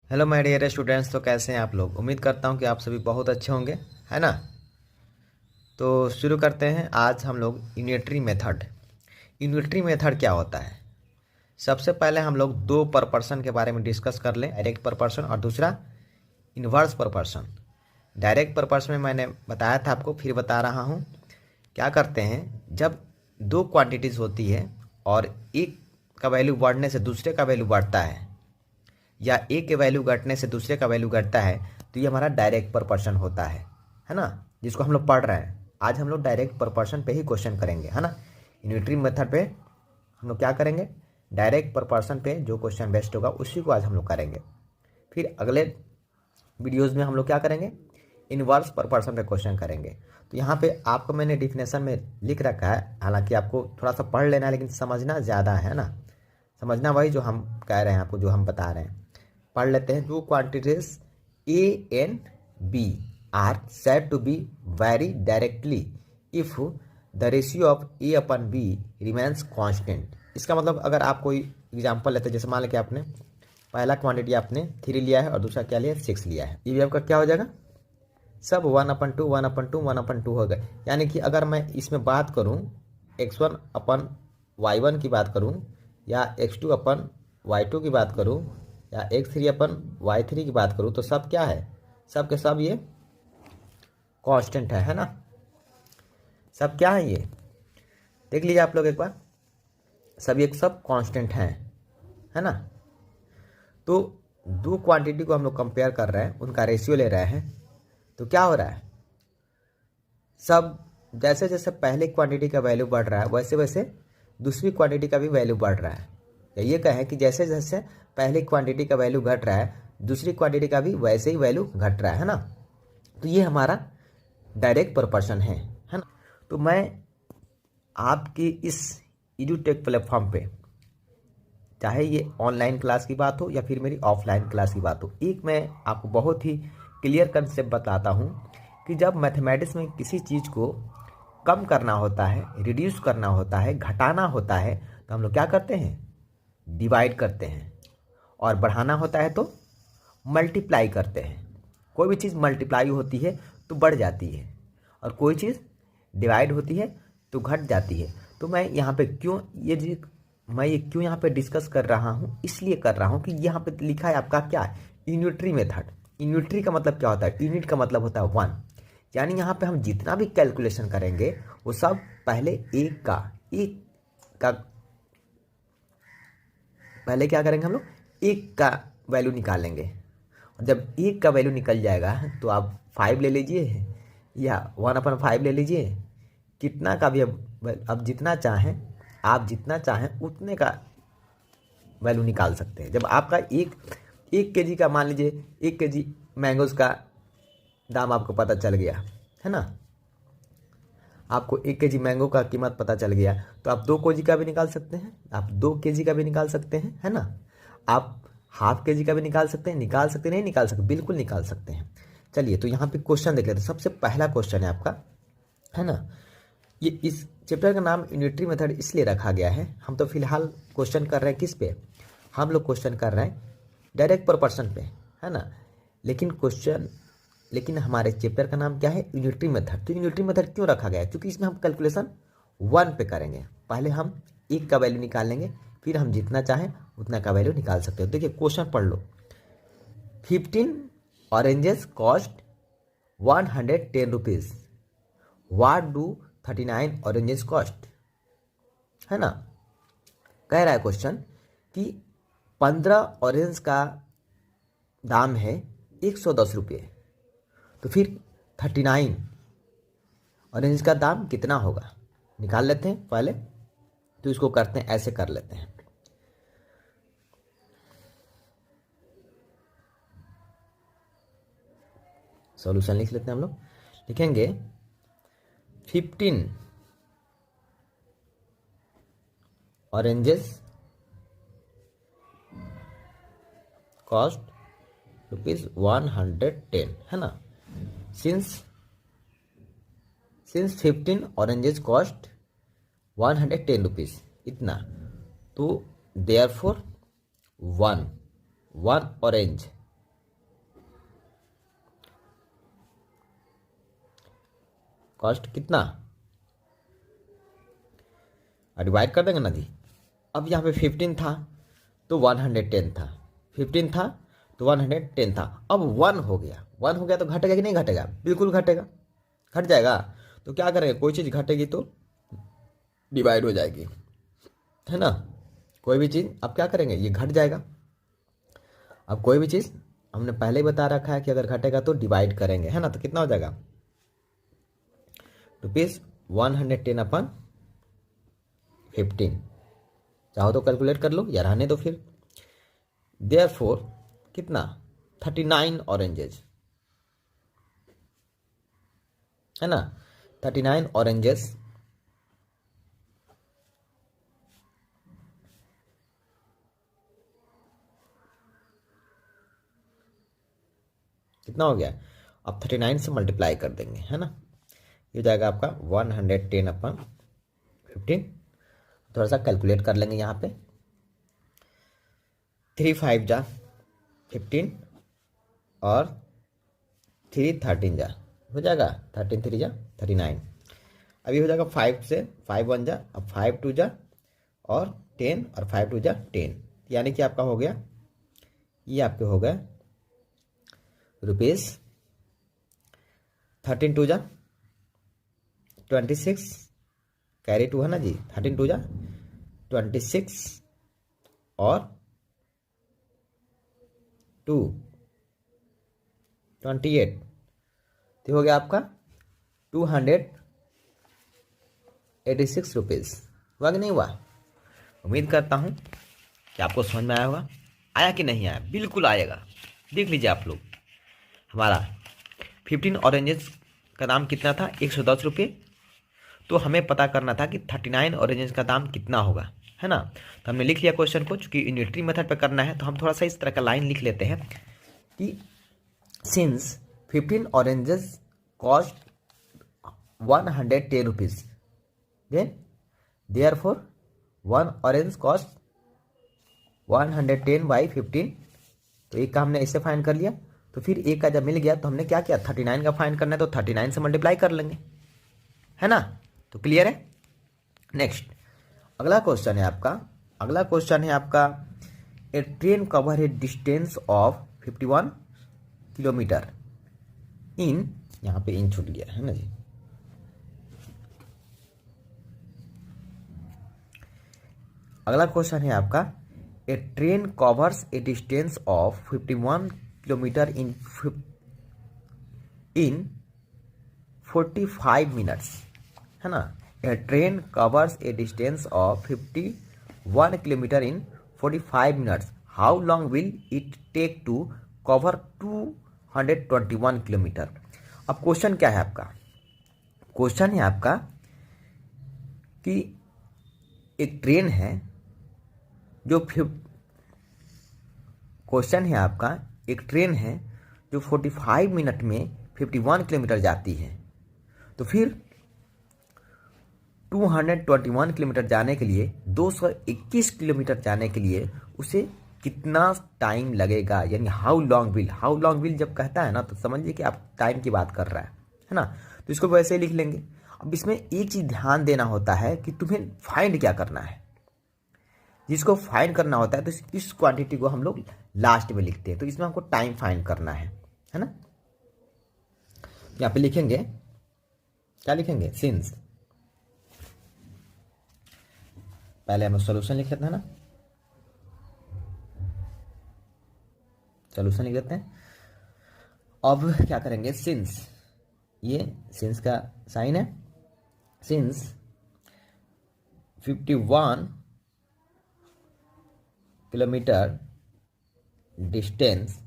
Hello my dear students. तो कैसे हैं आप लोग? उम्मीद करता हूं कि आप सभी बहुत अच्छे होंगे, है ना। तो शुरू करते हैं। आज हम लोग यूनिटरी मेथड क्या होता है। सबसे पहले हम लोग दो प्रपर्सन के बारे में डिस्कस कर लें, डायरेक्ट प्रपर्सन और दूसरा इन्वर्स प्रपर्सन। डायरेक्ट प्रपर्सन में मैंने बताया था आपको, फिर बता रहा हूँ। क्या करते हैं, जब दो क्वांटिटीज़ होती है और एक का वैल्यू बढ़ने से दूसरे का वैल्यू बढ़ता है या एक के वैल्यू घटने से दूसरे का वैल्यू घटता है, तो ये हमारा डायरेक्ट प्रपर्सन होता है ना, जिसको हम लोग पढ़ रहे हैं। आज हम लोग डायरेक्ट प्रपर्सन पे ही क्वेश्चन करेंगे, है ना। यूनिटरी मेथड पे हम लोग क्या करेंगे, डायरेक्ट प्रपर्सन पे जो क्वेश्चन बेस्ट होगा उसी को आज हम लोग करेंगे। फिर अगले वीडियोज़ में हम लोग क्या करेंगे, इनवर्स प्रपर्सन पे क्वेश्चन करेंगे। तो यहाँ पे आपको मैंने डिफिनेशन में लिख रखा है, हालांकि आपको थोड़ा सा पढ़ लेना है, लेकिन समझना ज़्यादा है ना। समझना वही जो हम कह रहे हैं आपको, जो हम बता रहे हैं। पढ़ लेते हैं। Two quantities A and B are said to be vary directly if the ratio of A upon B remains constant. इसका मतलब अगर आप कोई एग्जांपल लेते हैं, जैसे मान लें कि आपने पहला क्वांटिटी आपने 3 लिया है और दूसरा क्या लिया है, 6 लिया है। ये भी आपका क्या हो जाएगा, सब 1/2 1/2 1/2 हो गए। यानी कि अगर मैं इसमें बात करूँ x1 अपन y1 की बात करूँ, या x2 अपन y2 की बात करूँ, या x3 अपन y3 की बात करूँ, तो सब क्या है, सब के सब ये कांस्टेंट है ना। सब क्या है, ये देख लीजिए आप लोग एक बार, सब ये सब कांस्टेंट हैं, है ना। तो दो क्वांटिटी को हम लोग कंपेयर कर रहे हैं, उनका रेशियो ले रहे हैं, तो क्या हो रहा है, सब जैसे जैसे पहले क्वांटिटी का वैल्यू बढ़ रहा है वैसे वैसे दूसरी क्वांटिटी का भी वैल्यू बढ़ रहा है। या ये कहें कि जैसे जैसे पहले क्वांटिटी का वैल्यू घट रहा है, दूसरी क्वांटिटी का भी वैसे ही वैल्यू घट रहा है ना। तो ये हमारा डायरेक्ट प्रोपोर्शन है ना। तो मैं आपकी इस एडुटेक प्लेटफॉर्म पे, चाहे ये ऑनलाइन क्लास की बात हो या फिर मेरी ऑफलाइन क्लास की बात हो, एक मैं आपको बहुत ही क्लियर कंसेप्ट बताता हूँ कि जब मैथमेटिक्स में किसी चीज़ को कम करना होता है, रिड्यूस करना होता है, घटाना होता है, तो हम लोग क्या करते हैं, डिवाइड करते हैं। और बढ़ाना होता है तो मल्टीप्लाई करते हैं। कोई भी चीज़ मल्टीप्लाई होती है तो बढ़ जाती है, और कोई चीज़ डिवाइड होती है तो घट जाती है। तो मैं यहाँ पे क्यों यहाँ पे डिस्कस कर रहा हूँ, इसलिए कर रहा हूँ कि यहाँ पे लिखा है आपका क्या, यूनिटरी मेथड। यूनिटरी का मतलब क्या होता है, यूनिट का मतलब होता है 1। यानी यहाँ पे हम जितना भी कैलकुलेशन करेंगे वो सब पहले एक का पहले क्या करेंगे, हम लोग एक का वैल्यू निकालेंगे। और जब एक का वैल्यू निकल जाएगा तो आप 5 ले लीजिए या 1/5 ले लीजिए, कितना का भी अब जितना चाहें, आप जितना चाहें उतने का वैल्यू निकाल सकते हैं। जब आपका एक केजी का, मान लीजिए 1 केजी मैंगोज का दाम आपको पता चल गया, है ना। आपको 1 केजी मैंगो का कीमत पता चल गया, तो आप 2 केजी का भी निकाल सकते हैं, आप 2 केजी का भी निकाल सकते हैं, है ना। आप हाफ केजी का भी निकाल सकते हैं, नहीं निकाल सकते, बिल्कुल निकाल सकते हैं। चलिए, तो यहाँ पे क्वेश्चन देख लेते हैं। सबसे पहला क्वेश्चन है आपका, है ना। ये इस चैप्टर का नाम यूनिटरी मेथड इसलिए रखा गया है। हम तो फिलहाल क्वेश्चन कर रहे हैं किस पे, हम लोग क्वेश्चन कर रहे हैं डायरेक्ट प्रोपोर्शन पे, है ना। लेकिन हमारे चैप्टर का नाम क्या है, यूनिटरी मेथड। तो यूनिटरी मेथड क्यों रखा गया है, क्योंकि इसमें हम कैलकुलेशन 1 पे करेंगे। पहले हम एक का वैल्यू निकालेंगे, फिर हम जितना चाहें उतना का वैल्यू निकाल सकते हो। देखिए क्वेश्चन पढ़ लो। 15 oranges cost 110 rupees, what do 39 oranges cost, है ना। कह रहा है क्वेश्चन कि 15 ऑरेंज का दाम है 110 रुपये, तो फिर 39 ऑरेंज का दाम कितना होगा, निकाल लेते हैं पहले। तो इसको करते हैं, ऐसे कर लेते हैं। सॉल्यूशन लिख लेते हैं हम लोग। लिखेंगे 15 ऑरेंजेस कॉस्ट ₹110, है ना। सिंस 15 ऑरेंजेस कॉस्ट 110 रुपीज़, इतना, तो देयरफॉर वन ऑरेंज कॉस्ट कितना, डिवाइड कर देंगे ना जी। अब यहाँ पे 15 था तो 110 था, 15 था तो 110 था। अब 1 हो गया, 1 हो गया तो घटेगा कि नहीं घटेगा, बिल्कुल घटेगा, घट जाएगा। तो क्या करेंगे, कोई चीज़ घटेगी तो डिवाइड हो जाएगी, है ना। कोई भी चीज़ अब क्या करेंगे, ये घट जाएगा। अब कोई भी चीज़ हमने पहले ही बता रखा है कि अगर घटेगा तो डिवाइड करेंगे, है ना। तो कितना हो जाएगा, ₹110/15। चाहो तो कैलकुलेट कर लो या रहने दो फिर। देयरफॉर कितना, 39 ऑरेंजेस, है ना। 39 ऑरेंजेस कितना हो गया, अब 39 से मल्टीप्लाई कर देंगे, है ना। ये हो जाएगा आपका 110/15। थोड़ा सा कैलकुलेट कर लेंगे यहाँ पे, 3 5 जा 15 और 3 13 जा हो जाएगा, 13 3 जा 39। अभी हो जाएगा 5 से 5 1 जा, अब 5 2 जा और 10 और 5 2 जा 10, यानी कि आपका हो गया, ये आपके हो गए ₹13 2 जा 26, कैरी 2 है ना जी, 13 2 जा 26 और 2 28, तो हो गया आपका ₹286। हुआ कि नहीं हुआ। उम्मीद करता हूँ कि आपको समझ में आया होगा। आया कि नहीं आया, बिल्कुल आएगा। देख लीजिए आप लोग, हमारा 15 ऑरेंजेस का दाम कितना था, ₹110। तो हमें पता करना था कि 39 ऑरेंजेस का दाम कितना होगा, है ना। तो हमने लिख लिया क्वेश्चन को, चूंकि यूनिटरी मेथड पे करना है तो हम थोड़ा सा इस तरह का लाइन लिख लेते हैं कि since 15 oranges cost ₹110, then therefore 1 orange cost 110/15। तो एक का हमने इससे फाइंड कर लिया। तो फिर एक का जब मिल गया तो हमने क्या किया, 39 का फाइंड करना है तो 39 से मल्टीप्लाई कर लेंगे, है ना। तो क्लियर है। नेक्स्ट अगला क्वेश्चन है आपका, अगला क्वेश्चन है आपका, a train cover a distance of 51 kilometre in, यहाँ पे इन छूट गया है ना जी। अगला क्वेश्चन है आपका, a train covers a distance of 51 kilometre in 45 minutes, है ना। A train covers a distance of 51 kilometre in 45 minutes, how long will it take to cover 221 kilometre. अब क्वेश्चन क्या है आपका, क्वेश्चन है आपका कि एक ट्रेन है जो क्वेश्चन है आपका, एक ट्रेन है जो 45 मिनट में 51 किलोमीटर जाती है। तो फिर 221 किलोमीटर जाने के लिए, 221 किलोमीटर जाने के लिए उसे कितना टाइम लगेगा, यानी हाउ लॉन्ग विल जब कहता है ना तो समझिए कि आप टाइम की बात कर रहा है ना। तो इसको वैसे ही लिख लेंगे। अब इसमें एक चीज़ ध्यान देना होता है कि तुम्हें फाइंड क्या करना है। जिसको फाइंड करना होता है तो इस क्वांटिटी को हम लोग लास्ट में लिखते हैं। तो इसमें हमको टाइम फाइंड करना है ना। यहाँ पे लिखेंगे, क्या लिखेंगे, सिंस, पहले हम सॉल्यूशन लिख लेते हैं ना, सॉल्यूशन लिख लेते हैं। अब क्या करेंगे, सिंस, ये सिंस का साइन है, since 51 kilometre distance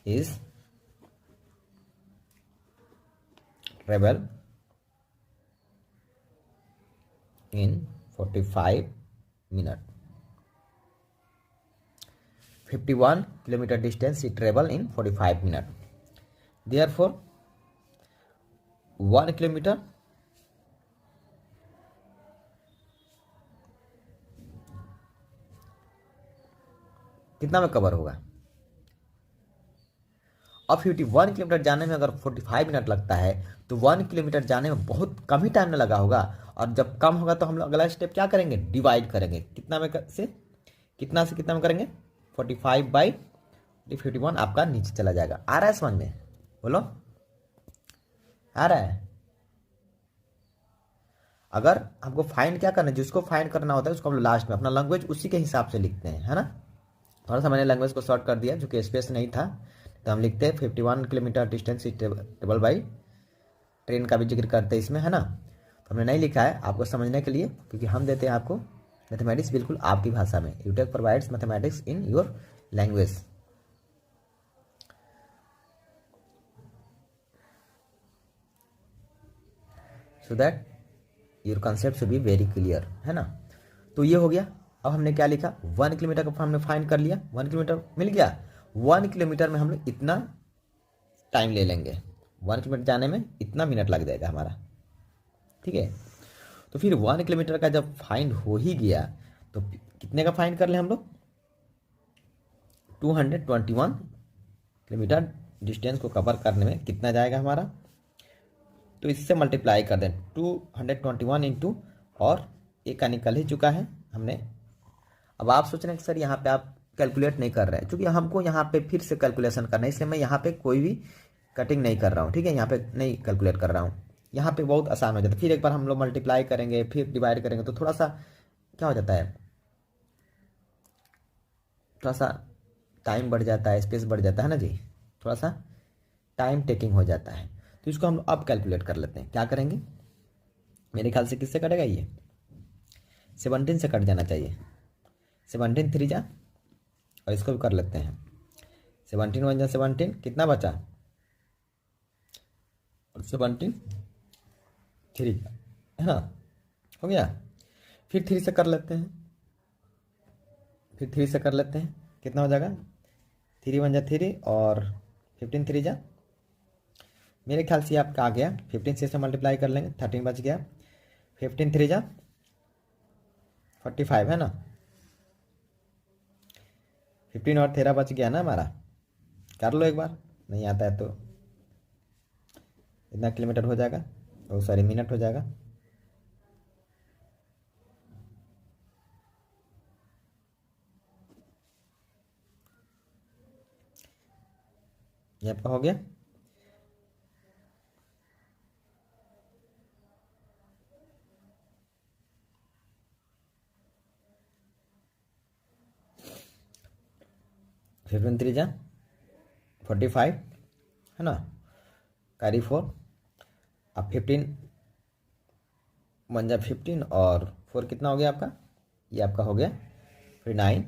is travel in 45 minutes. 51 kilometer distance is travel in 45 minutes. Therefore 1 kilometre कितना में कवर होगा। अब 51 किलोमीटर जाने में अगर 45 मिनट लगता है तो 1 किलोमीटर जाने में बहुत कम ही टाइम लगा होगा। और जब कम होगा तो हम लोग अगला स्टेप क्या करेंगे, डिवाइड करेंगे। कितना में से कितना में करेंगे, 45/51 आपका नीचे चला जाएगा। आ रहा है समझ में, बोलो आ रहा है। अगर हमको फाइंड क्या करना है, जिसको फाइंड करना होता है उसको हम लोग लास्ट में अपना लैंग्वेज उसी के हिसाब से लिखते हैं, है ना। थोड़ा सा मैंने लैंग्वेज को शॉर्ट कर दिया जो कि स्पेस नहीं था, तो हम लिखते हैं 51 kilometre distance table by train का भी जिक्र करते हैं इसमें, है ना। तो हमने नहीं लिखा है आपको समझने के लिए, क्योंकि हम देते हैं आपको मैथमेटिक्स बिल्कुल आपकी भाषा में। Utech provides mathematics in your language, so that your concept should be very clear, है ना। तो ये हो गया। अब हमने क्या लिखा, 1 किलोमीटर का हमने फाइंड कर लिया, 1 किलोमीटर मिल गया। 1 किलोमीटर में हम लोग इतना टाइम ले लेंगे, 1 किलोमीटर जाने में इतना मिनट लग जाएगा हमारा, ठीक है। तो फिर 1 किलोमीटर का जब फाइंड हो ही गया तो कितने का फाइंड कर ले हम लोग, 221 किलोमीटर डिस्टेंस को कवर करने में कितना जाएगा हमारा, तो इससे मल्टीप्लाई कर दें 221 इंटू, और एक का निकल ही चुका है हमने। अब आप सोच रहे हैं कि सर यहाँ पे आप कैलकुलेट नहीं कर रहे हैं, क्योंकि हमको यहाँ पे फिर से कैलकुलेशन करना है, इसलिए मैं यहाँ पे कोई भी कटिंग नहीं कर रहा हूँ, ठीक है। यहाँ पे नहीं कैलकुलेट कर रहा हूँ, यहाँ पे बहुत आसान हो जाता है। फिर एक बार हम लोग मल्टीप्लाई करेंगे फिर डिवाइड करेंगे तो थोड़ा सा क्या हो जाता है, थोड़ा सा टाइम बढ़ जाता है, स्पेस बढ़ जाता है ना जी, थोड़ा सा टाइम टेकिंग हो जाता है। तो इसको हम अब कैलकुलेट कर लेते हैं। क्या करेंगे, मेरे ख्याल से किससे कटेगा, ये 17 से कट जाना चाहिए। 17 3 जा, और इसको भी कर लेते हैं 17 1 जा 17, कितना बचा, और 17 3, है ना, हो गया। फिर 3 से कर लेते हैं, फिर 3 से कर लेते हैं, कितना हो जाएगा, 3 1 जा 3, और 15 3 जा, मेरे ख्याल से आपका आ गया। 15 से मल्टीप्लाई कर लेंगे, 13 बच गया। 15 3 जा 45, है ना, 15 और 13 बच गया ना हमारा। कर लो एक बार, नहीं आता है तो इतना किलोमीटर हो जाएगा, बहुत सारे मिनट हो जाएगा। ये आपका हो गया। फिफ्टीन 3 जा 45, है ना, कैरी 4, अब 15 1 जा 15, और 4 कितना हो गया आपका, ये आपका हो गया फिर 9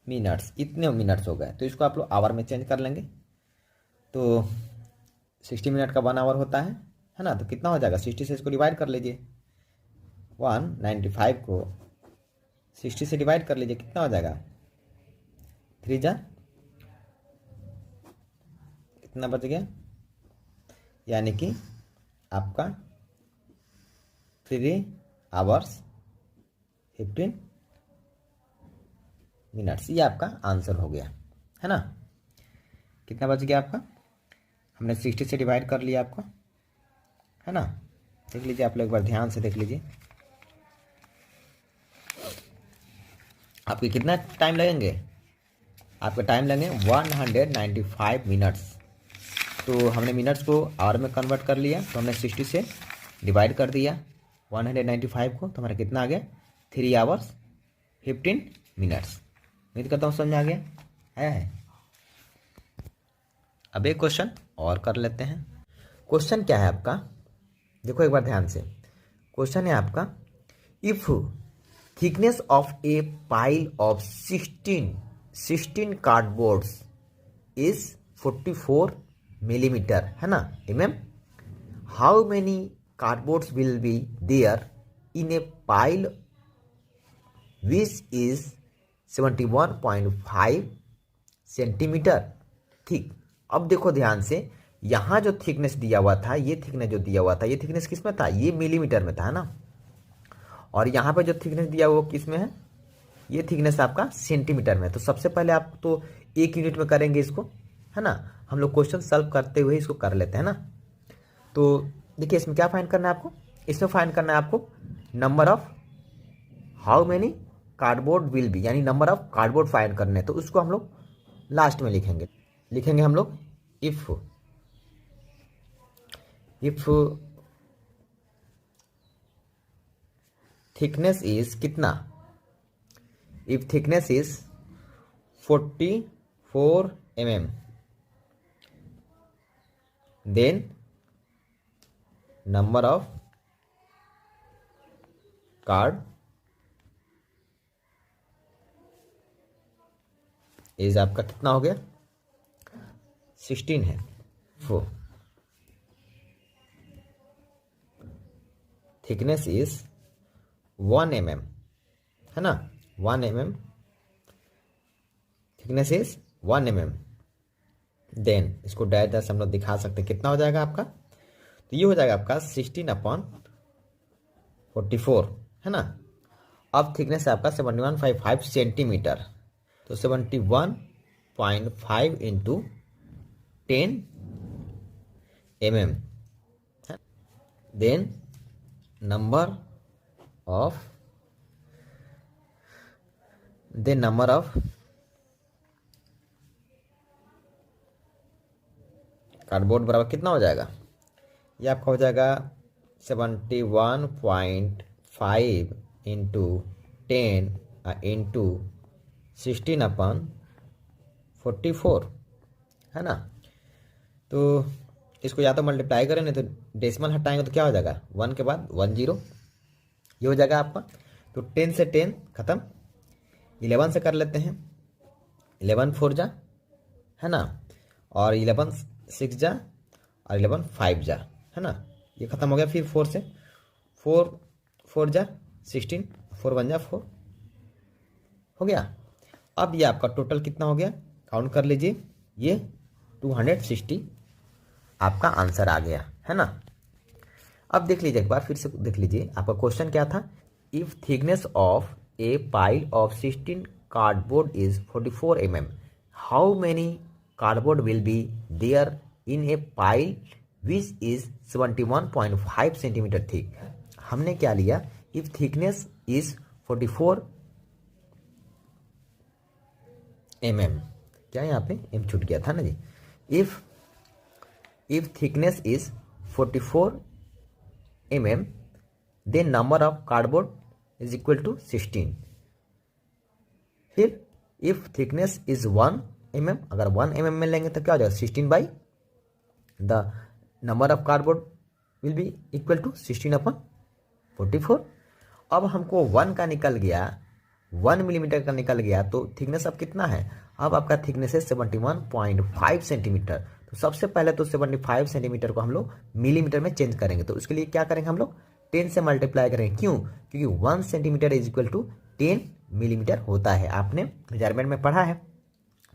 मिनट्स, इतने मिनट्स हो गए। तो इसको आप लोग आवर में चेंज कर लेंगे, तो 60 मिनट का 1 आवर होता है ना। तो कितना हो जाएगा, 60 से इसको डिवाइड कर लीजिए, 195 को 60 से डिवाइड कर लीजिए, कितना हो जाएगा, 3 जा कितना बच गया, यानी कि आपका 3 आवर्स 15 मिनट्स, ये आपका आंसर हो गया, है ना। कितना बच गया आपका, हमने 60 से डिवाइड कर लिया आपका, है ना। देख लीजिए आप लोग एक बार ध्यान से देख लीजिए, आपके कितना टाइम लगेंगे, आपका टाइम लगेंगे 195 मिनट्स। तो हमने मिनट्स को आवर में कन्वर्ट कर लिया, तो हमने 60 से डिवाइड कर दिया 195 को, तो हमारा कितना आ गया, 3 आवर्स 15 मिनट्स। उम्मीद करता हूँ समझ में आ गया है। अब एक क्वेश्चन और कर लेते हैं। क्वेश्चन क्या है आपका, देखो एक बार ध्यान से। क्वेश्चन है आपका, if thickness of a pile of 16 cardboards is 44 millimetre, है ना, mm, how many cardboards will be there in a pile which is 71.5 centimetre thick. अब देखो ध्यान से, यहाँ जो थिकनेस दिया हुआ था, ये थिकनेस जो दिया हुआ था, ये थिकनेस किस में था, ये मिलीमीटर में था, है ना। और यहाँ पे जो थिकनेस दिया हुआ किस में है, ये थिकनेस आपका सेंटीमीटर में। तो सबसे पहले आप तो 1 यूनिट में करेंगे इसको, है ना। हम लोग क्वेश्चन सॉल्व करते हुए इसको कर लेते हैं ना। तो देखिए इसमें क्या फाइंड करना है आपको, इसमें फाइंड करना है आपको number of how many cardboard will B, यानी नंबर ऑफ कार्डबोर्ड फाइंड करने हैं। तो उसको हम लोग लास्ट में लिखेंगे हम लोग इफ थिकनेस इज कितना, if thickness is 44 mm, then number of card is आपका कितना हो गया 16 है। थिकनेस इज 1 mm, है ना, 1 mm, thickness is 1 mm। Then इसको डायरेक्ट हम लोग दिखा सकते हैं कितना हो जाएगा आपका, तो ये हो जाएगा आपका 16/44, है ना। अब थिकनेस है आपका 71.5 सेंटीमीटर, तो 71.5 into 10 mm, then number of cardboard बराबर कितना हो जाएगा, ये आपका हो जाएगा 71.5 इंटू 10 इंटू 16/44, है ना। तो इसको या तो मल्टीप्लाई करें, नहीं तो डेसिमल हटाएंगे तो क्या हो जाएगा 1 के बाद 10, ये हो जाएगा आपका। तो 10 से 10 खत्म, 11 से कर लेते हैं, 11 4 जा, है ना, और 11 6 जा, और 11 5 जा, है ना, ये खत्म हो गया। फिर 4 से 4 4 जा 16, 4 1 जा 4 हो गया। अब ये आपका टोटल कितना हो गया, काउंट कर लीजिए, ये 260 आपका आंसर आ गया, है ना। अब देख लीजिए एक बार फिर से देख लीजिए, आपका क्वेश्चन क्या था, if thickness of a pile of 16 cardboard is 44 mm, how many cardboard will be there in a pile which is 71.5 centimetre thick. हमने क्या लिया, इफ थिकनेस इज 44 mm, क्या यहाँ पे एम छूट गया था ना जी, if thickness is 44 mm, then number of cardboard is equal to 16। फिर इफ थिकनेस इज 1 mm, अगर 1 mm में लेंगे तो क्या हो जाएगा 16 by the number of cardboard will be equal to 16/44। अब हमको 1 का निकल गया, 1 मिलीमीटर का निकल गया, तो थिकनेस अब कितना है, अब आपका थिकनेस है 71.5 सेंटीमीटर। तो सबसे पहले तो 75 सेंटीमीटर को हम लोग मिलीमीटर में चेंज करेंगे। तो उसके लिए क्या करेंगे हम लोग 10 से मल्टीप्लाई करेंगे, क्यों, क्योंकि 1 centimetre is equal to 10 millimetre होता है, आपने मेजरमेंट में पढ़ा है।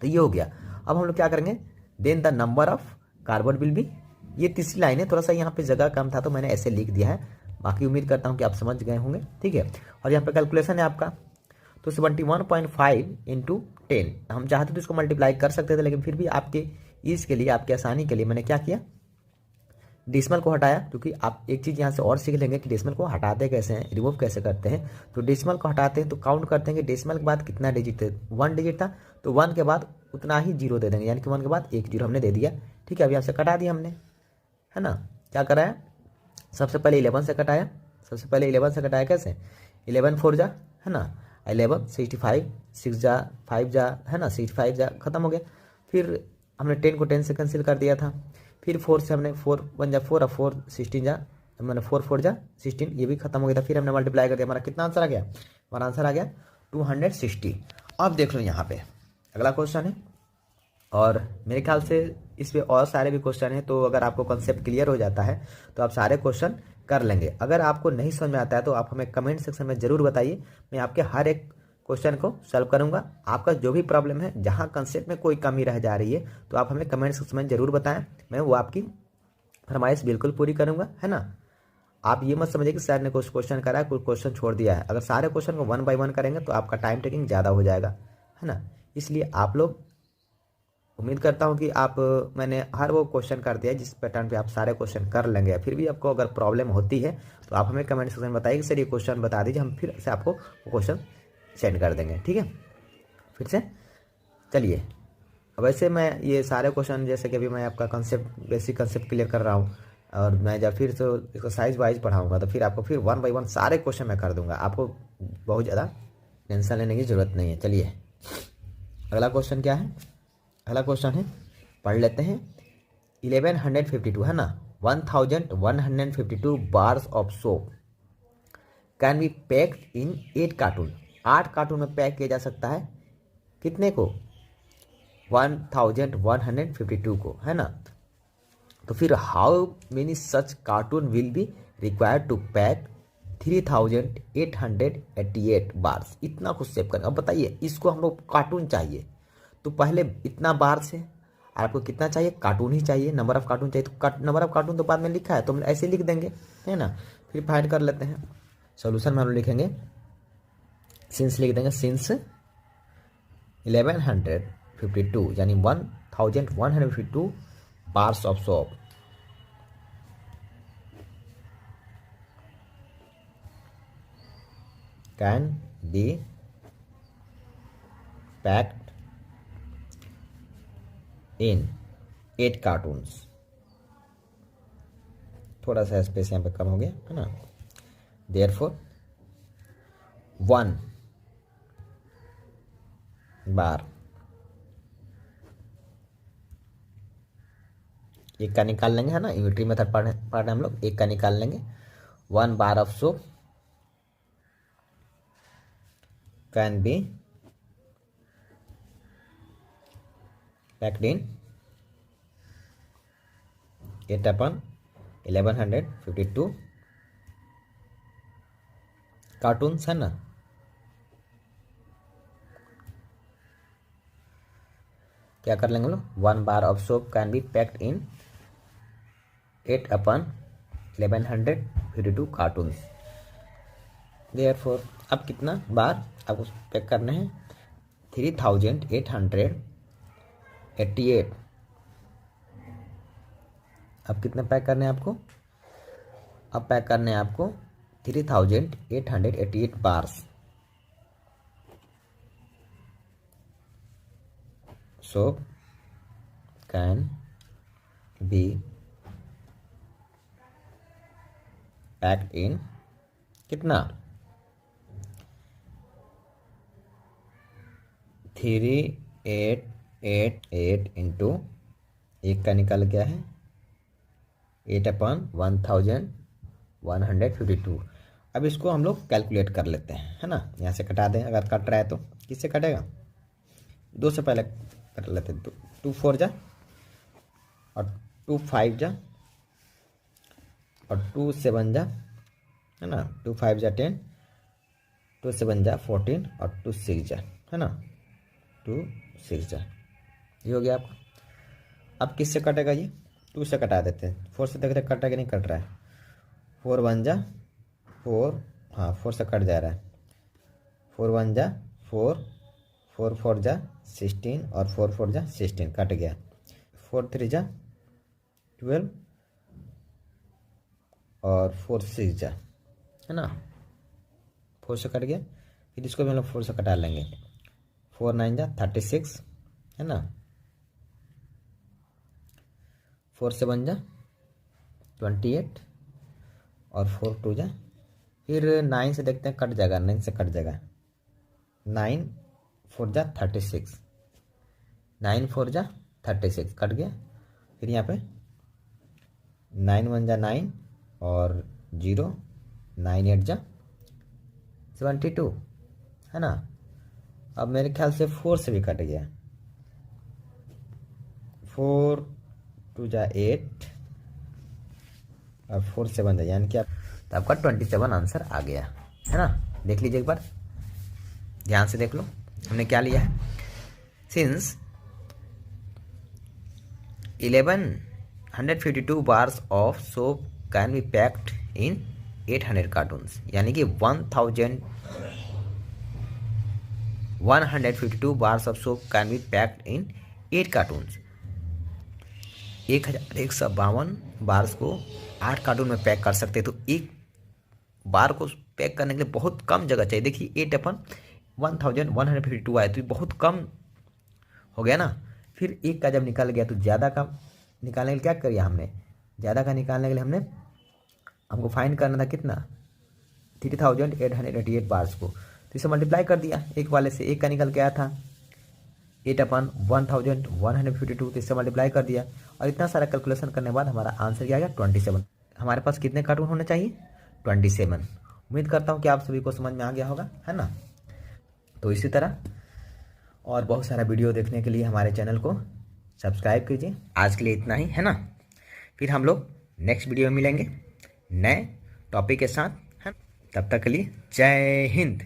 तो ये हो गया। अब हम लोग क्या करेंगे, then the number of carbon will be, ये तीसरी लाइन है, थोड़ा सा यहाँ पे जगह कम था तो मैंने ऐसे लिख दिया है, बाकी उम्मीद करता हूँ कि आप समझ गए होंगे, ठीक है। और यहाँ पे कैलकुलेशन है आपका, तो 71.5 इंटू 10, हम चाहते तो इसको मल्टीप्लाई कर सकते थे, लेकिन फिर भी आपके ईज के लिए, आपकी आसानी के लिए मैंने क्या किया, डेसिमल को हटाया, क्योंकि आप एक चीज़ यहाँ से और सीख लेंगे कि डेसिमल को हटाते कैसे हैं, रिमूव कैसे करते हैं। तो डेसिमल को हटाते हैं तो काउंट करते हैं कि डेसिमल के बाद कितना डिजिट थे, 1 डिजिट था, तो 1 के बाद उतना ही जीरो दे देंगे, यानी कि 1 के बाद एक जीरो हमने दे दिया, ठीक है। अभी यहाँ से कटा दिया हमने, है ना। क्या कराया, सबसे पहले 11 से कटाया, सबसे पहले 11 से कटाया कैसे, 11 4 जा, है ना, 11 65 6 जा 5 जा, है ना, 65 जा, खत्म हो गया। फिर हमने 10 को 10 से कैंसिल कर दिया था, फिर 4 से हमने 4 1 जा 4 और 4 16 जा, मैंने 4 4 जा 16, ये भी खत्म हो गया था। फिर हमने मल्टीप्लाई कर दिया, हमारा कितना आंसर आ गया, हमारा आंसर आ गया 260। अब देख लो यहाँ पे अगला क्वेश्चन है, और मेरे ख्याल से इस पे और सारे भी क्वेश्चन हैं, तो अगर आपको कॉन्सेप्ट क्लियर हो जाता है तो आप सारे क्वेश्चन कर लेंगे। अगर आपको नहीं समझ में आता है तो आप हमें कमेंट सेक्शन में ज़रूर बताइए, मैं आपके हर एक क्वेश्चन को सॉल्व करूंगा। आपका जो भी प्रॉब्लम है, जहां कंसेप्ट में कोई कमी रह जा रही है, तो आप हमें कमेंट सेक्शन में ज़रूर बताएं, मैं वो आपकी फरमाइश बिल्कुल पूरी करूंगा, है ना। आप ये मत समझिए कि सर ने कुछ क्वेश्चन करा है, कुछ क्वेश्चन छोड़ दिया है। अगर सारे क्वेश्चन को 1 बाय 1 करेंगे तो आपका टाइम टेकिंग ज़्यादा हो जाएगा, है ना। इसलिए आप लोग, उम्मीद करता हूँ कि आप, मैंने हर वो क्वेश्चन कर दिया जिस पैटर्न पे आप सारे क्वेश्चन कर लेंगे। फिर भी आपको अगर प्रॉब्लम होती है तो आप हमें कमेंट सेक्शन में बताइए कि सर ये क्वेश्चन बता दीजिए, हम फिर से आपको वो क्वेश्चन सेंड कर देंगे, ठीक है। फिर से चलिए, वैसे मैं ये सारे क्वेश्चन, जैसे कि अभी मैं आपका कंसेप्ट, बेसिक कंसेप्ट क्लियर कर रहा हूँ, और मैं जब फिर से इसको साइज वाइज पढ़ाऊँगा तो फिर आपको फिर 1 बाय 1 सारे क्वेश्चन मैं कर दूँगा। आपको बहुत ज़्यादा टेंशन लेने की ज़रूरत नहीं है। चलिए अगला क्वेश्चन क्या है। अगला क्वेश्चन है, पढ़ लेते हैं। 1152 है ना, 1152 bars of soap can be packed in 8 cartoon. 8 cartoon में पैक किया जा सकता है कितने को? 1152 को, है ना। तो फिर how many such cartoon will be required to pack 3888 bars. इतना कुछ सेव करें। अब बताइए, इसको हम लोग कार्टून चाहिए तो पहले इतना बार से आपको कितना चाहिए? कार्टून ही चाहिए, नंबर ऑफ कार्टून चाहिए। तो नंबर ऑफ कार्टून तो बाद में लिखा है तो हम ऐसे लिख देंगे, है ना। फिर फाइंड कर लेते हैं। सॉल्यूशन में हम लोग लिखेंगे, सिंस लिख देंगे, सिंस 1152 यानी 1152 bars of soap can be packed in 8 cartoons. थोड़ा सा स्पेस यहाँ पे कम हो गया, है ना। देयरफॉर 1 बार, एक का निकाल लेंगे, है ना। यूनिटरी मेथड पढ़ हम लोग, एक का निकाल लेंगे। 1 bar of soap can be packed in 8/1152 cartons, है ना। क्या कर लेंगे हम लोग? 1 bar of soap can be packed in 8/1152 cartons. Therefore अब कितना बार आपको पैक करने हैं? 3888। अब कितने पैक करने हैं आपको? अब पैक करने हैं आपको 3888 bars. Soap can be packed इन कितना? 3888 इंटू एक का निकल गया है 8/1152। अब इसको हम लोग कैलकुलेट कर लेते हैं, है ना। यहाँ से कटा दें, अगर कट रहा है तो किससे कटेगा? 2 से पहले कर लेते हैं। 2 4 जा और 2 5 जा और 2 7 जा, है ना। 2 5 जा 10, 2 7 जा 14 और 2 6 जा, है ना। 2 6 जा, ये हो गया आपका। अब किससे कटेगा? ये 2 से कटा देते हैं। 4 से देखते कटा कि नहीं कट रहा है। 4 1 जा 4, हाँ 4 से कट जा रहा है। 4 1 जा 4, 4 4 जा 16 और 4 4 जा 16, कट गया। 4 3 जा 12 और 4 6 जा, है ना। 4 से कट गया। फिर इसको भी हम लोग 4 से कटा लेंगे। 4 9 जा 36, है ना। 4 7 जा 28 और 4 2 जा, फिर 9 से देखते हैं कट जाएगा, 9 से कट जाएगा। 9 4 जा 36, 9 4 जा 36, कट गया। फिर यहाँ पे 9 1 जा 9 और 0, 9 8 जा 72, है ना। अब मेरे ख्याल से 4 से भी कट गया। 4 2 जा 8 और 4 7 जा, यानी कि तो आपका 27 आंसर आ गया, है ना। देख लीजिए एक बार, ध्यान से देख लो हमने क्या लिया है। Since 1152 bars of soap can be packed in 800 cartoons, यानी कि 1152 bars of soap can be packed in 8 cartoons. 1152 bars को 8 कार्टून में पैक कर सकते हैं। तो एक बार को पैक करने के लिए बहुत कम जगह चाहिए। देखिए 8/1152 आए तो बहुत कम हो गया ना। फिर एक का जब निकल गया तो ज़्यादा का निकालने के लिए क्या किया हमने, ज़्यादा का निकालने के लिए हमको फाइंड करना था कितना, 3888 बार्स को। तो इसे मल्टीप्लाई कर दिया, एक वाले से एक का निकल के आया था 8/1152, तो इससे मल्टीप्लाई कर दिया और इतना सारा कैलकुलेशन करने के बाद हमारा आंसर क्या आ गया 27। हमारे पास कितने कार्टून होने चाहिए 27। उम्मीद करता हूँ कि आप सभी को समझ में आ गया होगा, है ना। तो इसी तरह और बहुत सारा वीडियो देखने के लिए हमारे चैनल को सब्सक्राइब कीजिए। आज के लिए इतना ही, है ना। फिर हम लोग नेक्स्ट वीडियो में मिलेंगे नए टॉपिक के साथ, है। तब तक के लिए जय हिंद।